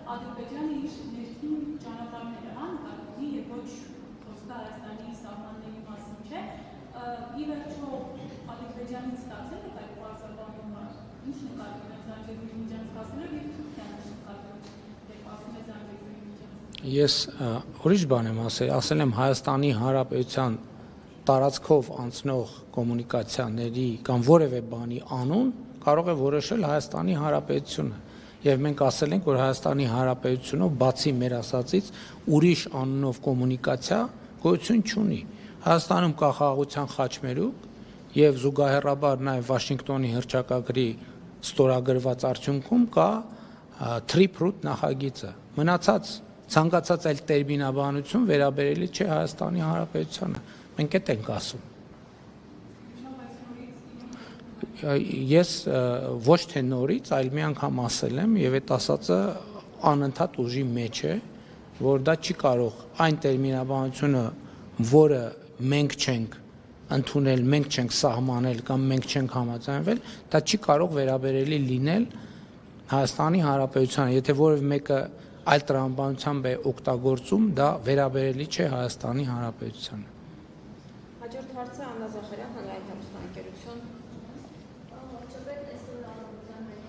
Ադրբեջանը իր ներքին ճանապարհները անկարգի եւ ոչ խոսքը Հայաստանի սահմանների մասին չէ։ Ի վերջո Ադրբեջանից ստացել եք այդ պարզաբանումը, ինչ նկատի ունեք Զանգեզուրի միջանցքացնելով եւ Թուրքիան նկատի ունեք ասում է Զանգեզուրի միջանցք։ Ես ուրիշ բան եմ ասել եմ Հայաստանի Հանրապետության տարածքով անցնող կոմունիկացիաների կամ որևէ բանի անուն կարող է որոշել Հայաստանի Հանրապետությունը։ Եվ մենք ասել ենք, որ Հայաստանի Հանրապետությունով բացի մեր ասածից ուրիշ անունով կոմունիկացիա գոյություն չունի։ Հայաստանում կա խաղաղության խաչմերուկ եւ զուգահեռաբար նաեւ Վաշինգտոնի հռչակագրի ստորագրված արդյունքում կա Trip-Root նախագիծը։ Մնացած ցանկացած այլ տերմինաբանություն վերաբերելի չէ Հայաստանի Հանրապետությանը։ Մենք այդ ենք ասում։ Ես ոչ թե նորից, այլ մի անգամ ասել եմ եւ այդ ասածը անընդհատ ուժի մեջ է, որ դա չի կարող այն տերմինաբանությունը, որը մենք չենք ընդունել, մենք չենք սահմանել կամ մենք չենք համաձայնվել, դա չի կարող վերաբերելի լինել Հայաստանի Հանրապետությանը, եթե որևէ մեկը այլ տրամաբանությամբ է օգտագործում, դա վերաբերելի չէ Հայաստանի Հանրապետությանը։ Հաջորդ հարցը Աննա Զախարյան, հանրային հեռուստաընկերություն։